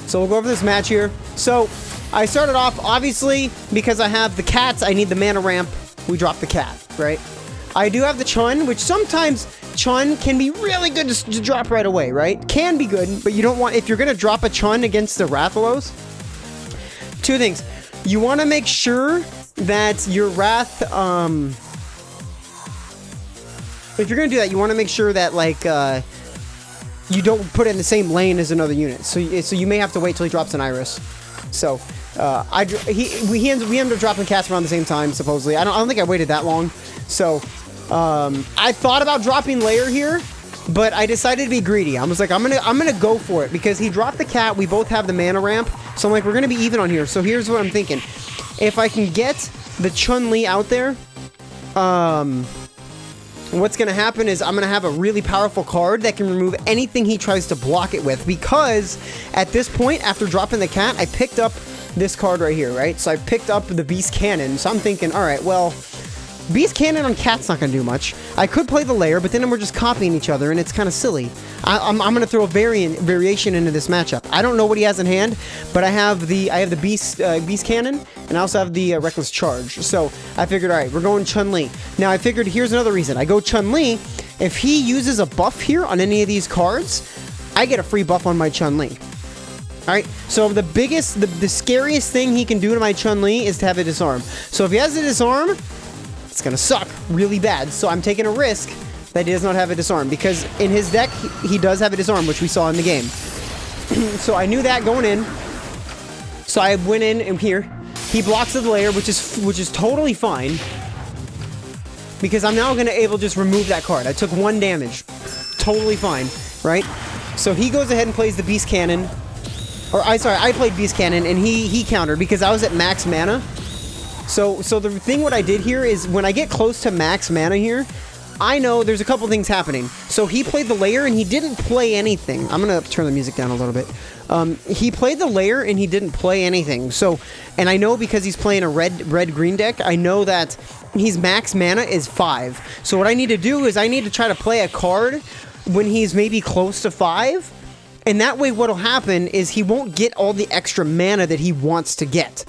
So we'll go over this match here. So I started off, obviously, because I have the cats, I need the mana ramp. We drop the cat, right? I do have the Chun, which sometimes Chun can be really good to drop right away, right? Can be good, but you don't want, if you're going to drop a Chun against the Rathalos, two things. You want to make sure that your Wrath, if you're going to do that, you want to make sure that, like, you don't put it in the same lane as another unit. So you may have to wait till he drops an Iris. So, we ended up dropping cats around the same time, supposedly. I don't think I waited that long. So, I thought about dropping Lair here, but I decided to be greedy. I was like, I'm gonna go for it because he dropped the cat. We both have the mana ramp, so I'm like, we're gonna be even on here. So here's what I'm thinking: if I can get the Chun-Li out there, what's gonna happen is I'm gonna have a really powerful card that can remove anything he tries to block it with. Because at this point, after dropping the cat, I picked up this card right here, right? So I picked up the Beast Cannon. So I'm thinking, all right, well, Beast Cannon on cat's not going to do much. I could play the Lair, but then we're just copying each other, and it's kind of silly. I'm going to throw a variation into this matchup. I don't know what he has in hand, but I have the Beast Cannon, and I also have the Reckless Charge. So I figured, all right, we're going Chun-Li. Now I figured here's another reason. I go Chun-Li. If he uses a buff here on any of these cards, I get a free buff on my Chun-Li. Alright, so the scariest thing he can do to my Chun-Li is to have a disarm. So if he has a disarm, it's gonna suck really bad. So I'm taking a risk that he does not have a disarm, because in his deck, he does have a disarm, which we saw in the game. So I knew that going in. So I went in and here. He blocks the Lair, which is totally fine, because I'm now gonna able to just remove that card. I took 1 damage. Totally fine, right? So he goes ahead and plays the Beast Cannon. I played Beast Cannon, and he countered because I was at max mana. So the thing what I did here is when I get close to max mana here, I know there's a couple things happening. So he played the Lair, and he didn't play anything. I'm going to turn the music down a little bit. He played the Lair, and he didn't play anything. So, and I know because he's playing a red-green deck, I know that his max mana is 5. So what I need to do is I need to try to play a card when he's maybe close to 5. And that way what'll happen is he won't get all the extra mana that he wants to get.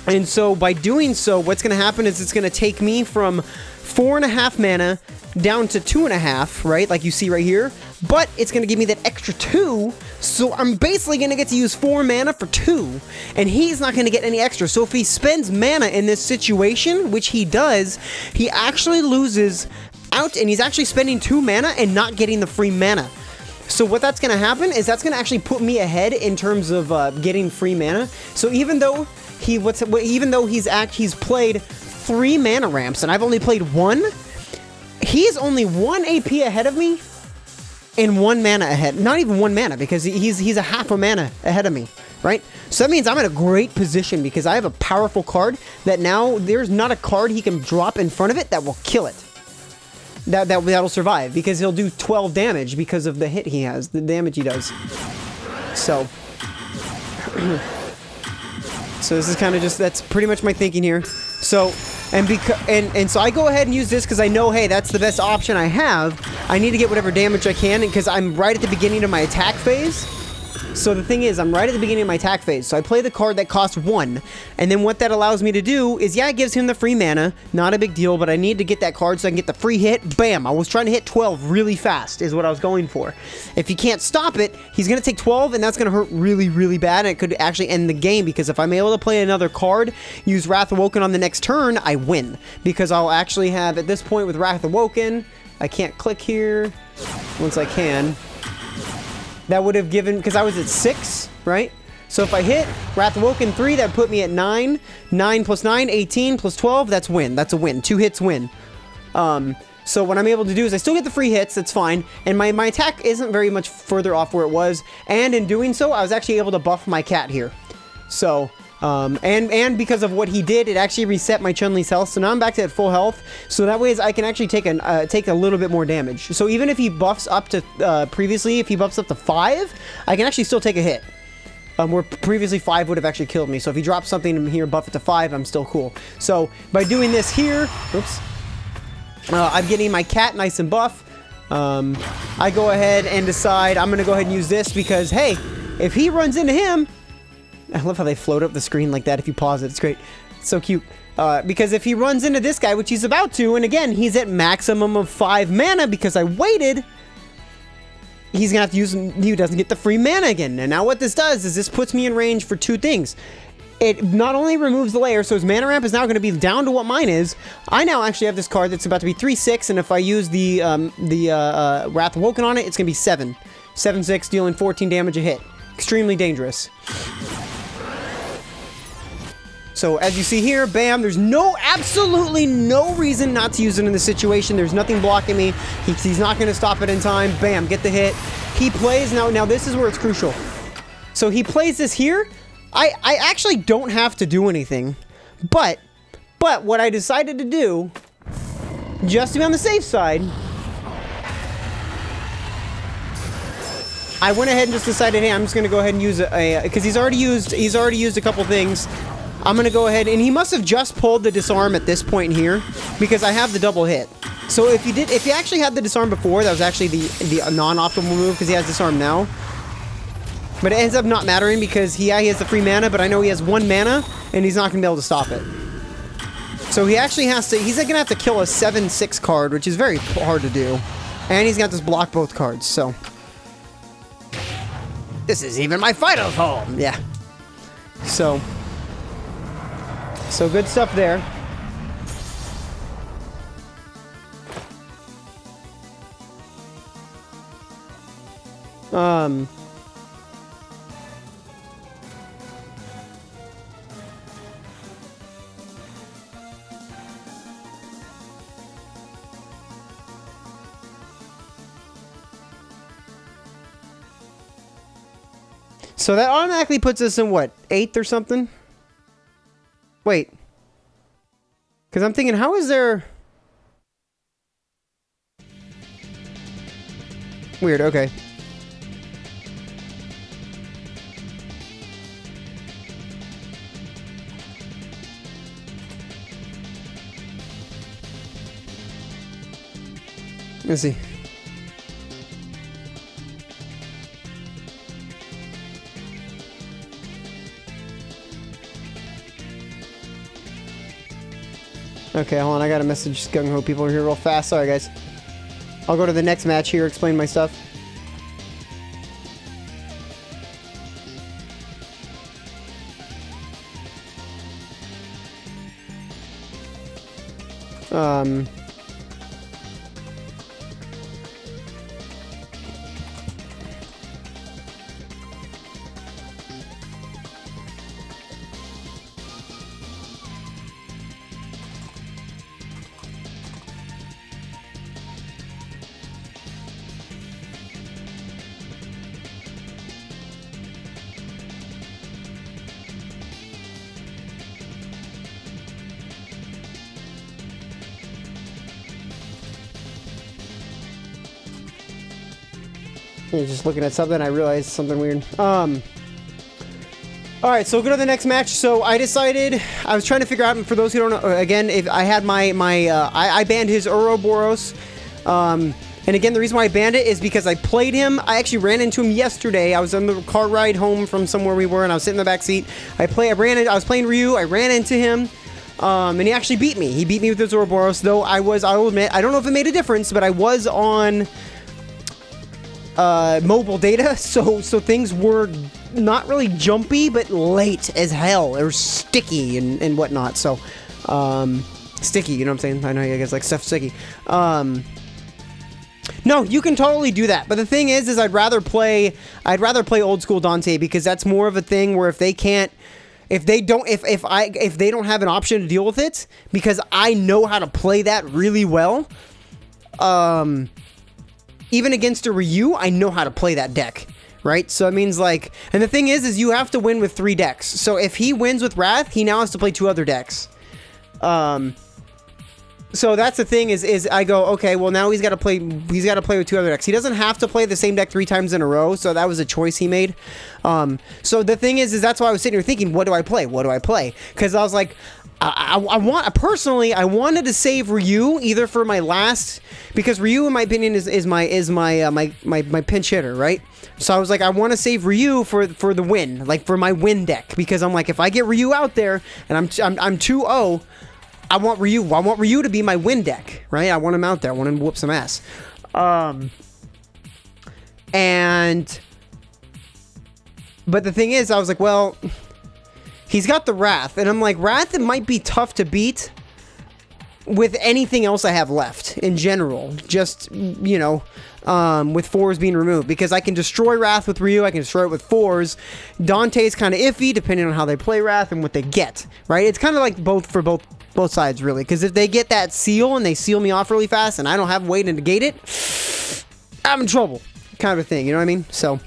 And so by doing so, what's going to happen is it's going to take me from 4.5 mana down to 2.5, right? Like you see right here. But it's going to give me that extra 2. So I'm basically going to get to use 4 mana for 2. And he's not going to get any extra. So if he spends mana in this situation, which he does, he actually loses out, and he's actually spending 2 mana and not getting the free mana. So what that's going to happen is that's going to actually put me ahead in terms of getting free mana. So even though he's played 3 mana ramps and I've only played 1, he's only 1 AP ahead of me and 1 mana ahead. Not even 1 mana, because he's a half a mana ahead of me, right? So that means I'm in a great position because I have a powerful card that now there's not a card he can drop in front of it that will kill it. That'll survive, because he'll do 12 damage because of the hit he has, the damage he does. So, so this is kind of just, that's pretty much my thinking here. So, and so I go ahead and use this because I know, hey, that's the best option I have. I need to get whatever damage I can, because I'm right at the beginning of my attack phase. So the thing is, I'm right at the beginning of my attack phase, so I play the card that costs 1, and then what that allows me to do is, yeah, it gives him the free mana, not a big deal, but I need to get that card so I can get the free hit. Bam! I was trying to hit 12 really fast, is what I was going for. If he can't stop it, he's going to take 12, and that's going to hurt really, really bad, and it could actually end the game, because if I'm able to play another card, use Wrath Awoken on the next turn, I win. Because I'll actually have, at this point with Wrath Awoken, I can't click here, once I can. That would have given, because I was at 6, right? So if I hit Wrath Awoken 3, that put me at 9. 9 plus 9, 18 plus 12, that's win. That's a win. 2 hits win. So what I'm able to do is I still get the free hits, that's fine. And my attack isn't very much further off where it was. And in doing so, I was actually able to buff my cat here. So, and because of what he did, it actually reset my Chun-Li's health. So now I'm back to at full health. So that way I can actually take a little bit more damage. So even if he buffs up to, previously, if he buffs up to 5, I can actually still take a hit. Where previously 5 would have actually killed me. So if he drops something in here, buff it to 5, I'm still cool. So by doing this here, oops, I'm getting my cat nice and buff. I go ahead and decide I'm going to go ahead and use this because, hey, if he runs into him... I love how they float up the screen like that if you pause it. It's great. It's so cute. Because if he runs into this guy, which he's about to, and again, he's at maximum of 5 mana because I waited, he's going to have to use... He doesn't get the free mana again. And now what this does is this puts me in range for 2 things. It not only removes the layer, so his mana ramp is now going to be down to what mine is. I now actually have this card that's about to be 3/6, and if I use the Wrath Awoken on it, it's going to be 7. 7/6, dealing 14 damage a hit. Extremely dangerous. So as you see here, bam, there's absolutely no reason not to use it in this situation. There's nothing blocking me. He's not going to stop it in time. Bam, get the hit. He plays, now this is where it's crucial. So he plays this here. I actually don't have to do anything, but what I decided to do, just to be on the safe side, I went ahead and just decided, hey, I'm just gonna go ahead and use because he's already used a couple things. I'm gonna go ahead, and he must have just pulled the disarm at this point here because I have the double hit. So if he actually had the disarm before, that was actually the non-optimal move because he has disarm now. But it ends up not mattering because he has the free mana, but I know he has 1 mana, and he's not going to be able to stop it. So he actually has to... He's going to have to kill a 7/6 card, which is very hard to do. And he's got to block both cards, so... This is even my final home! Yeah. So good stuff there. So that automatically puts us in what, 8th or something? Wait. Because I'm thinking, how is there... Weird, okay. Let's see. Okay, hold on, I gotta message Gung Ho people here real fast. Sorry, guys. I'll go to the next match here, explain my stuff. Just looking at something, I realized something weird. Alright, so we'll go to the next match. So I decided, I was trying to figure out, and for those who don't know, again, if I had I banned his Ouroboros. And again, the reason why I banned it is because I played him. I actually ran into him yesterday. I was on the car ride home from somewhere we were, and I was sitting in the back seat. I was playing Ryu, I ran into him. And he actually beat me. He beat me with his Ouroboros, though I will admit, I don't know if it made a difference, but I was on mobile data, so things were not really jumpy, but late as hell. They were sticky and whatnot, so, sticky, you know what I'm saying? I know you guys like stuff sticky. No, you can totally do that, but the thing is I'd rather play old school Dante, because that's more of a thing where if they don't have an option to deal with it, because I know how to play that really well, even against a Ryu, I know how to play that deck, right? So it means like, and the thing is you have to win with 3 decks. So if he wins with Wrath, he now has to play 2 other decks. So that's the thing is I go, okay, well now he's got to play with 2 other decks. He doesn't have to play the same deck 3 times in a row, so that was a choice he made. So the thing is that's why I was sitting here thinking, what do I play? What do I play? Because I was like, I wanted to save Ryu either for my last, because Ryu in my opinion is my pinch hitter, right? So I was like, I want to save Ryu for the win, like for my win deck, because I'm like, if I get Ryu out there and I'm 2-0, I want Ryu to be my win deck, right? I want him out there. I want him to whoop some ass. But the thing is, I was like, well, he's got the Wrath, and I'm like, Wrath, it might be tough to beat with anything else I have left in general. Just, you know, with 4s being removed, because I can destroy Wrath with Ryu, I can destroy it with 4s. Dante's kind of iffy depending on how they play Wrath and what they get, right? It's kind of like both sides, really, because if they get that seal and they seal me off really fast and I don't have a way to negate it, I'm in trouble, kind of a thing, you know what I mean? So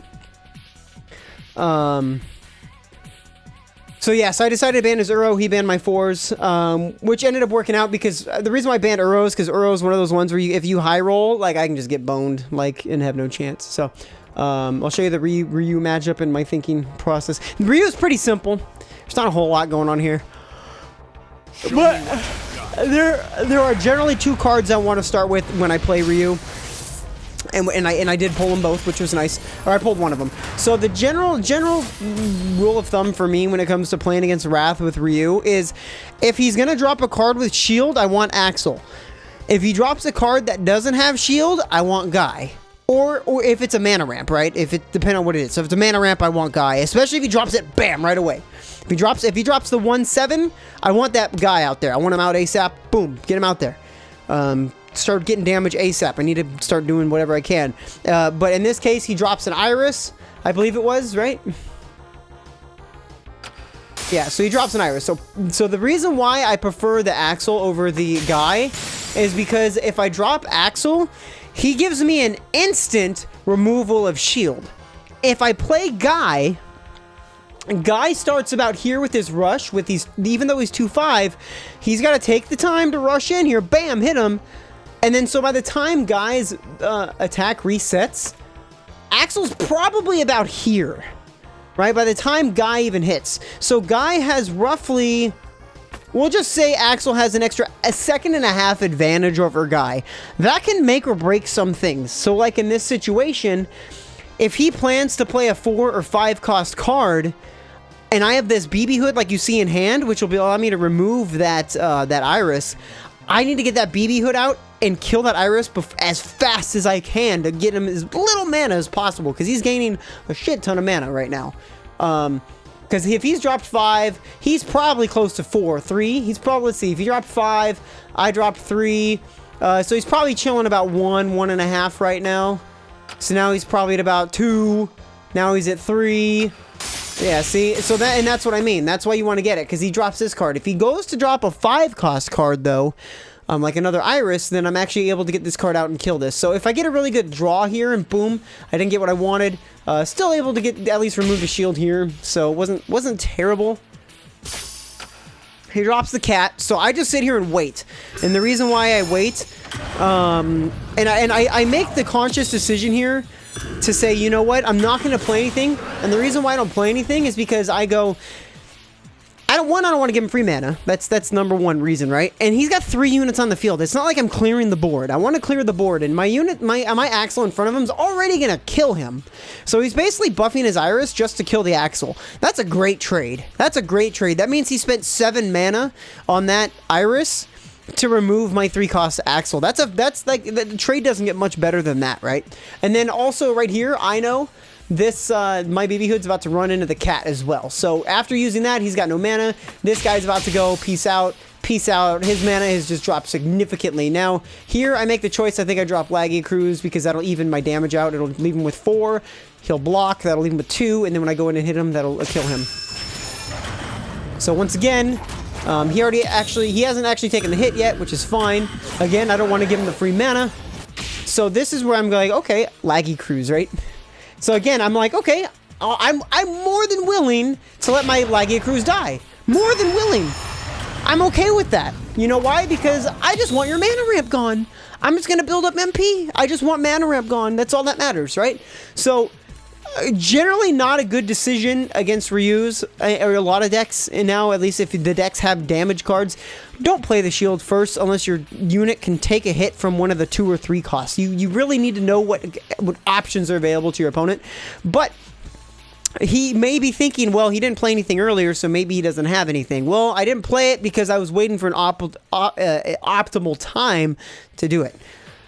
yeah, so I decided to ban his Uro, he banned my 4s, which ended up working out, because the reason why I banned Uro is because Uro is one of those ones where if you high roll, like, I can just get boned, like, and have no chance. So I'll show you the Ryu matchup and my thinking process. Ryu is pretty simple. There's not a whole lot going on here. But there are generally 2 cards I want to start with when I play Ryu, and I did pull them both, which was nice. Or I pulled one of them. So the general rule of thumb for me when it comes to playing against Wrath with Ryu is, if he's gonna drop a card with shield, I want Axel. If he drops a card that doesn't have shield, I want Guy. Or if it's a mana ramp, right? Depending on what it is. So if it's a mana ramp, I want Guy, especially if he drops it, bam, right away. If he drops the 1/7, I want that guy out there. I want him out ASAP. Boom, get him out there. Start getting damage ASAP. I need to start doing whatever I can. But in this case, he drops an Iris, I believe it was, right? Yeah, so he drops an Iris. So the reason why I prefer the Axel over the Guy is because if I drop Axel, he gives me an instant removal of shield. If I play Guy starts about here with his rush, with these, even though he's 2/5, he's got to take the time to rush in here, bam, hit him, and then so by the time Guy's attack resets, Axel's probably about here, right? By the time Guy even hits. So Guy has roughly, we'll just say Axel has an extra 1.5 seconds advantage over Guy. That can make or break some things. So like in this situation, if he plans to play a 4 or 5 cost card, and I have this BB hood like you see in hand, which will allow me to remove that Iris, I need to get that BB hood out and kill that Iris as fast as I can to get him as little mana as possible, because he's gaining a shit ton of mana right now. Because if he's dropped 5, he's probably close to 4, 3. He's probably, let's see, if he dropped 5, I dropped 3. So he's probably chilling about 1.5 right now. So now he's probably at about 2. Now he's at 3. Yeah, see? So that's what I mean. That's why you want to get it, because he drops this card. If he goes to drop a 5-cost card, though, like another Iris, then I'm actually able to get this card out and kill this. So if I get a really good draw here, and boom, I didn't get what I wanted, still able to get, at least remove the shield here, so it wasn't terrible. He drops the cat, so I just sit here and wait. And the reason why I wait, and I make the conscious decision here to say, you know what, I'm not going to play anything. And the reason why I don't play anything is because I go, I don't want to give him free mana. That's number one reason, right? And he's got 3 units on the field. It's not like I'm clearing the board. I want to clear the board, and my Axel in front of him is already going to kill him. So he's basically buffing his Iris just to kill the Axel. That's a great trade. That's a great trade. That means he spent 7 mana on that Iris to remove my 3-cost Axel. That's like, the trade doesn't get much better than that, right? And then also right here, I know this, my BB Hood's about to run into the cat as well. So after using that, he's got no mana. This guy's about to go. Peace out. Peace out. His mana has just dropped significantly. Now, here I make the choice. I think I drop Laggy Cruise because that'll even my damage out. It'll leave him with 4. He'll block. That'll leave him with 2. And then when I go in and hit him, that'll kill him. So once again, he hasn't actually taken the hit yet, which is fine. Again, I don't want to give him the free mana. So this is where I'm going, okay, Laggy Cruise, right? So again, I'm like, okay, I'm more than willing to let my Laggy Cruise die. More than willing. I'm okay with that. You know why? Because I just want your mana ramp gone. I'm just going to build up MP. I just want mana ramp gone. That's all that matters, right? So, generally not a good decision against Ryu's or a lot of decks. And now, at least if the decks have damage cards, don't play the shield first unless your unit can take a hit from one of the 2 or 3 costs. You really need to know what options are available to your opponent. But he may be thinking, well, he didn't play anything earlier, so maybe he doesn't have anything. Well, I didn't play it because I was waiting for an optimal time to do it.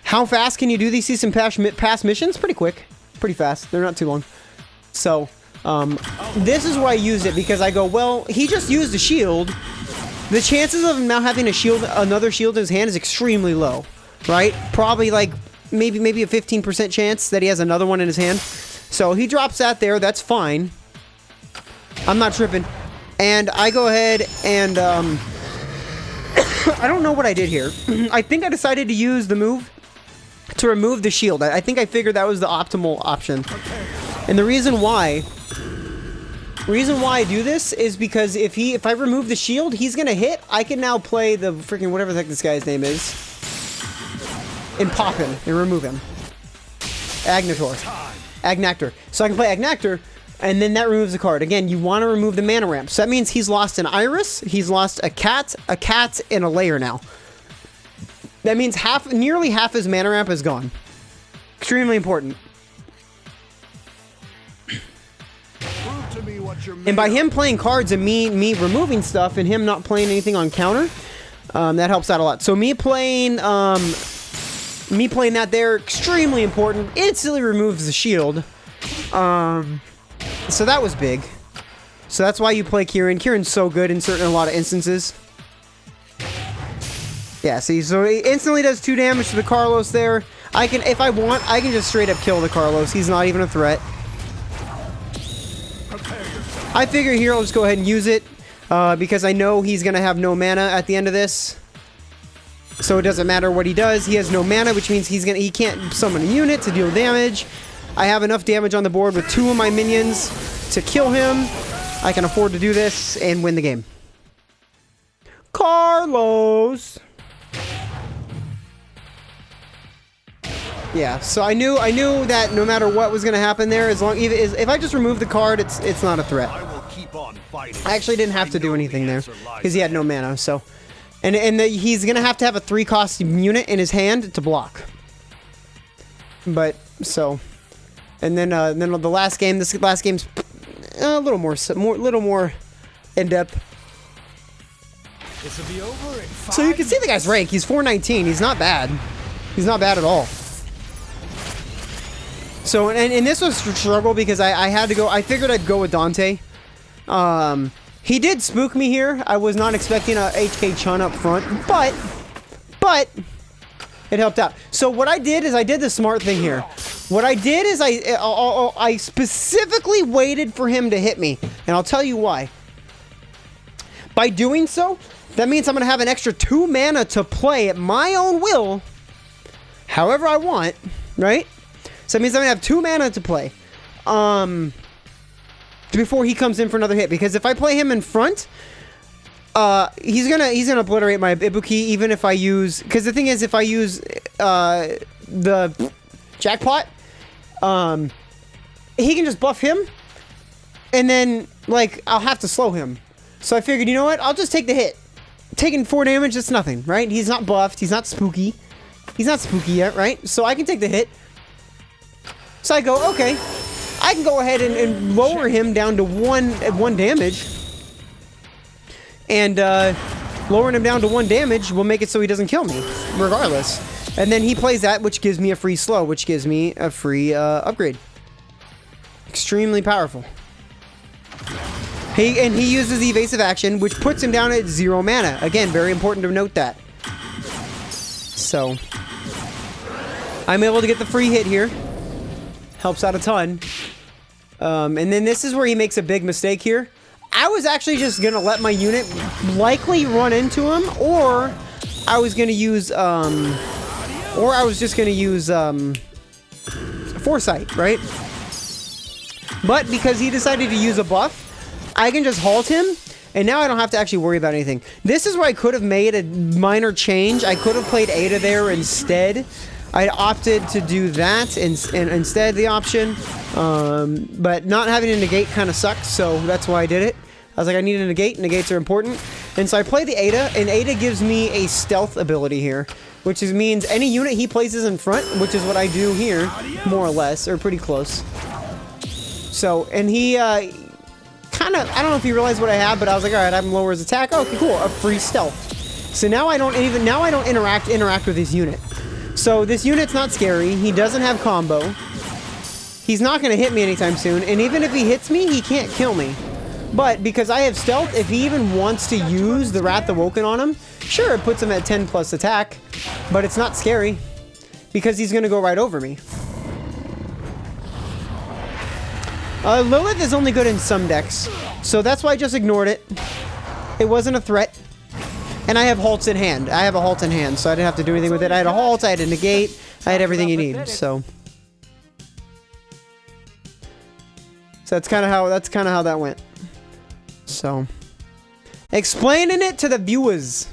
How fast can you do these season pass missions? Pretty quick. Pretty fast. They're not too long. So, this is where I use it because I go, well, he just used a shield. The chances of him now having a shield, another shield in his hand is extremely low, right? Probably like maybe a 15% chance that he has another one in his hand. So he drops that there. That's fine. I'm not tripping. And I go ahead and I don't know what I did here. I think I decided to use the move to remove the shield. I think I figured that was the optimal option. And the reason why I do this is because if I remove the shield, he's gonna hit. I can now play the freaking whatever the heck this guy's name is and pop him and remove him. Agnactor. So I can play Agnactor, and then that removes the card. Again, you want to remove the mana ramp. So that means he's lost an Iris, he's lost a cat, and a layer now. That means nearly half his mana ramp is gone. Extremely important. And by him playing cards and me removing stuff and him not playing anything on counter, that helps out a lot. So me playing that there, extremely important. Instantly removes the shield. So that was big. So that's why you play Kieran. Kieran's so good in a lot of instances. Yeah, see, so he instantly does 2 damage to the Carlos there. If I want, I can just straight up kill the Carlos. He's not even a threat. I figure here I'll just go ahead and use it because I know he's going to have no mana at the end of this. So it doesn't matter what he does. He has no mana, which means he can't summon a unit to deal damage. I have enough damage on the board with 2 of my minions to kill him. I can afford to do this and win the game. Carlos. Yeah, so I knew that no matter what was going to happen there, if I just remove the card, it's not a threat. I actually didn't have to do anything there because he had no mana. So, he's going to have a 3-cost unit in his hand to block. But so, and then the last game. This last game's a little more in depth. So you can see the guy's rank. He's 419. He's not bad. He's not bad at all. So, and this was a struggle because I had to go. I figured I'd go with Dante. He did spook me here. I was not expecting a HK Chun up front, but it helped out. So what I did is I did the smart thing here. What I did is I specifically waited for him to hit me, and I'll tell you why. By doing so, that means I'm going to have an extra 2 mana to play at my own will, however I want, right? So that means I'm going to have 2 mana to play before he comes in for another hit. Because if I play him in front, he's gonna obliterate my Ibuki even if I use... Because the thing is, if I use the jackpot, he can just buff him, and then, like, I'll have to slow him. So I figured, you know what? I'll just take the hit. Taking 4 damage, that's nothing, right? He's not buffed. He's not spooky. He's not spooky yet, right? So I can take the hit. So I go, okay. I can go ahead and lower him down to 1 damage. And lowering him down to 1 damage will make it so he doesn't kill me, regardless. And then he plays that, which gives me a free slow, which gives me a free upgrade. Extremely powerful. He uses the evasive action, which puts him down at 0 mana. Again, very important to note that. So, I'm able to get the free hit here. Helps out a ton. And then this is where he makes a big mistake here. I was actually just going to let my unit likely run into him, or I was going to use, Foresight, right? But because he decided to use a buff, I can just halt him, And now I don't have to actually worry about anything. This is where I could have made a minor change. I could have played Ada there instead. I opted to do that instead of the option. But not having a negate kind of sucks, so that's why I did it. I was like, I need a negate. Negates are important. And so I play the Ada, and Ada gives me a stealth ability here, which means any unit he places in front, which is what I do here, more or less, or pretty close. So, and he, kind of, I don't know if he realized what I have, but I was like, all right, I'm lower his attack. Okay, cool, a free stealth. So now I don't interact with his unit. So this unit's not scary. He doesn't have combo. He's not going to hit me anytime soon, and even if he hits me, he can't kill me. But because I have stealth, if he even wants to use the Wrath Awoken on him, sure, it puts him at 10 plus attack, but it's not scary because he's going to go right over me. Lilith is only good in some decks, so that's why I just ignored it. It wasn't a threat. And I have halts in hand. I have a halt in hand, so I didn't have to do anything with it. I had a halt, I had a negate, I had everything you need, so. So that's kind of how that went. So, explaining it to the viewers.